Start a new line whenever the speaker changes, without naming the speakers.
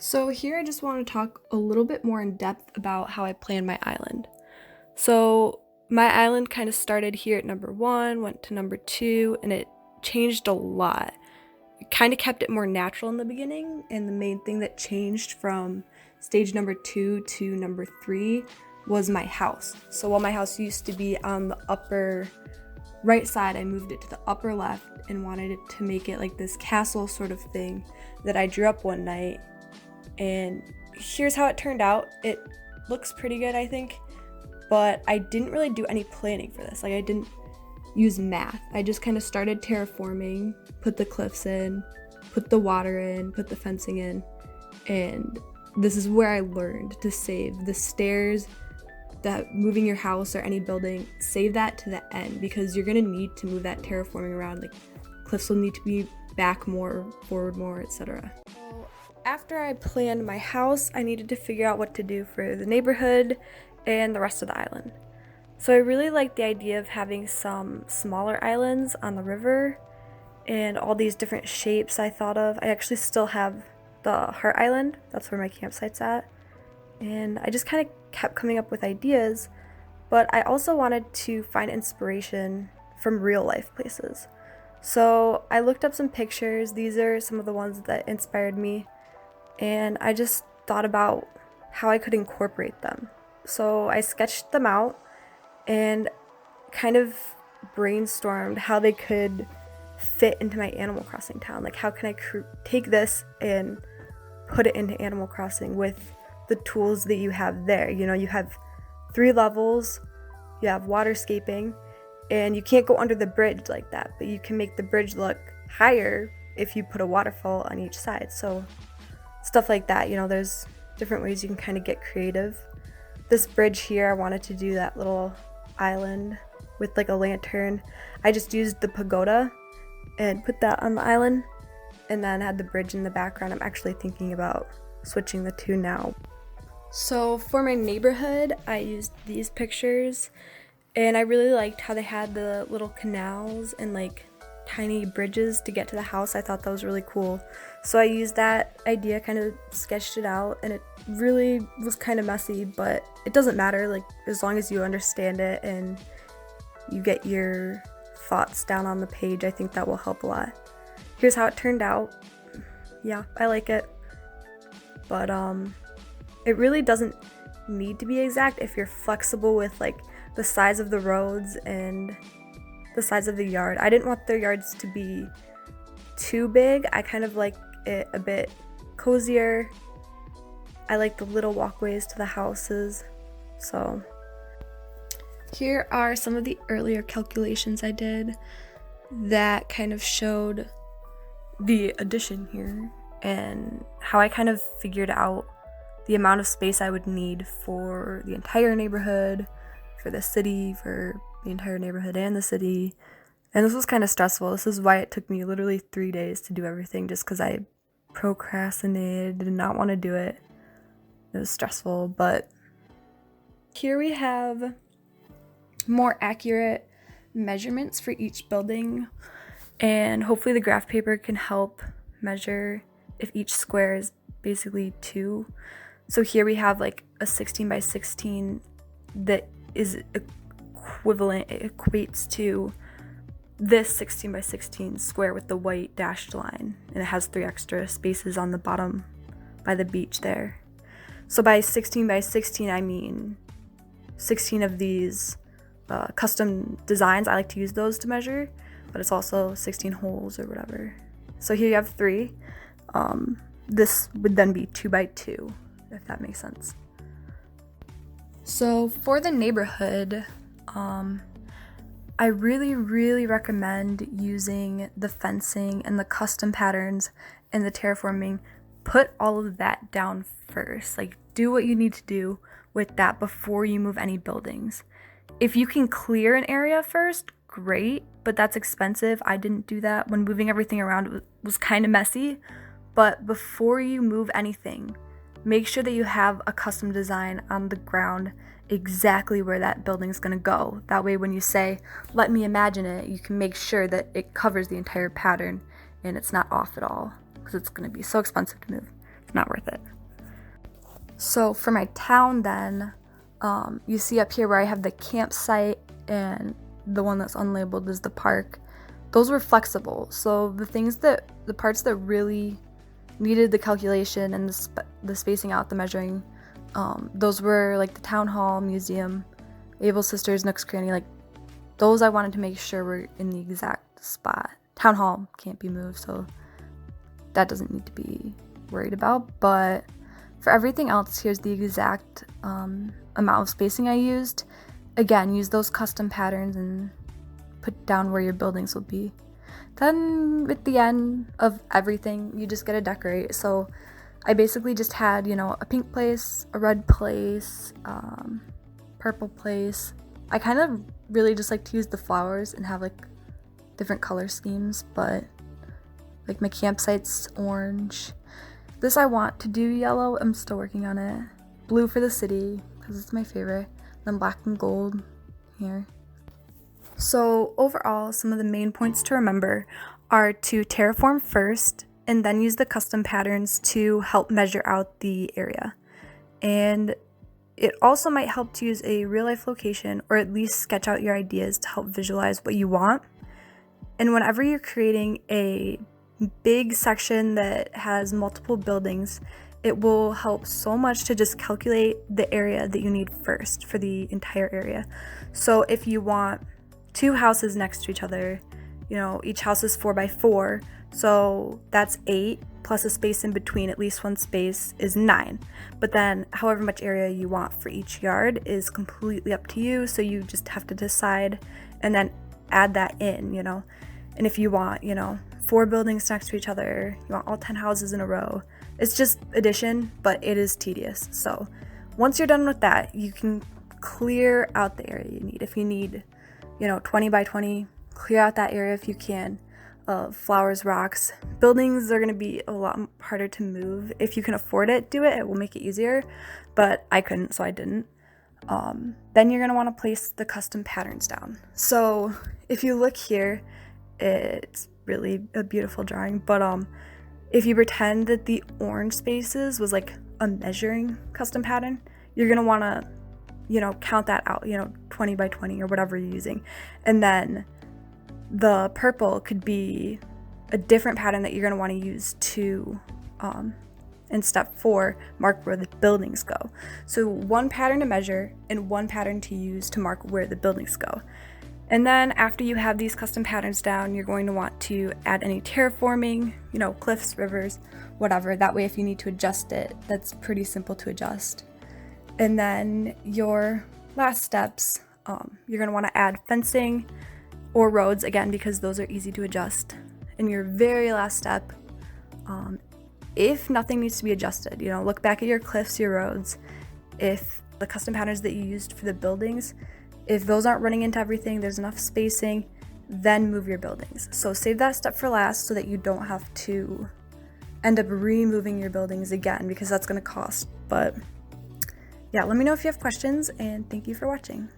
So here I just want to talk a little bit more in depth about how I planned my island. So my island kind of started here at number 1, went to number 2, and it changed a lot. It kind of kept it more natural in the beginning, and the main thing that changed from stage number 2 to number 3 was my house. So while my house used to be on the upper right side, I moved it to the upper left and wanted it to make it like this castle sort of thing that I drew up one night. And here's how it turned out. It looks pretty good, I think, but I didn't really do any planning for this. Like, I didn't use math. I just kind of started terraforming, put the cliffs in, put the water in, put the fencing in, and this is where I learned to save the stairs, that moving your house or any building, save that to the end because you're gonna need to move that terraforming around. Like, cliffs will need to be back more, forward more, etc. After I planned my house, I needed to figure out what to do for the neighborhood and the rest of the island. So I really liked the idea of having some smaller islands on the river and all these different shapes I thought of. I actually still have the Heart Island, that's where my campsite's at. And I just kind of kept coming up with ideas, but I also wanted to find inspiration from real life places. So I looked up some pictures. These are some of the ones that inspired me. And I just thought about how I could incorporate them. So I sketched them out and kind of brainstormed how they could fit into my Animal Crossing town. Like, how can I take this and put it into Animal Crossing with the tools that you have there? You know, you have 3 levels, you have waterscaping, and you can't go under the bridge like that, but you can make the bridge look higher if you put a waterfall on each side. So stuff like that, you know, there's different ways you can kind of get creative. This bridge here, I wanted to do that little island with like a lantern. I just used the pagoda and put that on the island and then had the bridge in the background. I'm actually thinking about switching the two now. So for my neighborhood, I used these pictures and I really liked how they had the little canals and like tiny bridges to get to the house. I thought that was really cool. So I used that idea, kind of sketched it out, and it really was kind of messy, but it doesn't matter. Like, as long as you understand it and you get your thoughts down on the page, I think that will help a lot. Here's how it turned out. Yeah, I like it. But it really doesn't need to be exact if you're flexible with like the size of the roads and the size of the yard. I didn't want their yards to be too big. I kind of like it a bit cozier. I like the little walkways to the houses. So here are some of the earlier calculations I did that kind of showed the addition here and how I kind of figured out the amount of space I would need for the entire neighborhood, for the city, for the entire neighborhood and the city. And this was kind of stressful. This is why it took me literally 3 days to do everything, just because I procrastinated, did not want to do it. It was stressful, but here we have more accurate measurements for each building, and hopefully the graph paper can help measure if each square is basically 2. So here we have like a 16 by 16 that is equivalent, it equates to this 16 by 16 square with the white dashed line, and it has 3 extra spaces on the bottom by the beach there. So by 16 by 16 I mean 16 of these custom designs. I like to use those to measure, but it's also 16 holes or whatever. So here you have 3. This would then be 2 by 2, if that makes sense. So for the neighborhood, I really recommend using the fencing and the custom patterns and the terraforming. Put all of that down first. Like, do what you need to do with that before you move any buildings. If you can clear an area first, great, but that's expensive. I didn't do that. When moving everything around, it was kind of messy. But before you move anything, make sure that you have a custom design on the ground exactly where that building is going to go. That way when you say, let me imagine it, you can make sure that it covers the entire pattern and it's not off at all, because it's going to be so expensive to move. not worth it. So for my town then, you see up here where I have the campsite and the one that's unlabeled is the park. Those were flexible. So the parts that really needed the calculation and the spacing out, the measuring, those were like the town hall, museum, Able Sisters, Nook's Cranny, like those I wanted to make sure were in the exact spot. Town hall can't be moved, so that doesn't need to be worried about. But for everything else, here's the exact amount of spacing I used. Again, use those custom patterns and put down where your buildings will be. Then at the end of everything, you just gotta decorate. So I basically just had, a pink place, a red place, purple place. I kind of really just like to use the flowers and have like different color schemes, but like my campsite's orange. This I want to do yellow. I'm still working on it. Blue for the city because it's my favorite. Then black and gold here. So overall, some of the main points to remember are to terraform first and then use the custom patterns to help measure out the area. And it also might help to use a real life location or at least sketch out your ideas to help visualize what you want. And whenever you're creating a big section that has multiple buildings, it will help so much to just calculate the area that you need first for the entire area. So if you want 2 houses next to each other, each house is 4 by 4, so that's 8 plus a space in between, at least one space is 9. But then however much area you want for each yard is completely up to you, so you just have to decide and then add that in, And if you want, 4 buildings next to each other, you want all 10 houses in a row, it's just addition, but it is tedious. So once you're done with that, you can clear out the area you need. If you need 20 by 20, clear out that area if you can. Flowers, rocks. Buildings are going to be a lot harder to move. If you can afford it, do it. It will make it easier, but I couldn't, so I didn't. Then you're going to want to place the custom patterns down. So if you look here, it's really a beautiful drawing, but if you pretend that the orange spaces was like a measuring custom pattern, you're going to want to count that out, 20 by 20 or whatever you're using. And then the purple could be a different pattern that you're going to want to use to, in step 4, mark where the buildings go. So 1 pattern to measure and 1 pattern to use to mark where the buildings go. And then after you have these custom patterns down, you're going to want to add any terraforming, cliffs, rivers, whatever. That way if you need to adjust it, that's pretty simple to adjust. And then your last steps, you're going to want to add fencing or roads, again, because those are easy to adjust. And your very last step, if nothing needs to be adjusted, look back at your cliffs, your roads, if the custom patterns that you used for the buildings, if those aren't running into everything, there's enough spacing, then move your buildings. So save that step for last so that you don't have to end up removing your buildings again, because that's going to cost. But yeah, let me know if you have questions, and thank you for watching.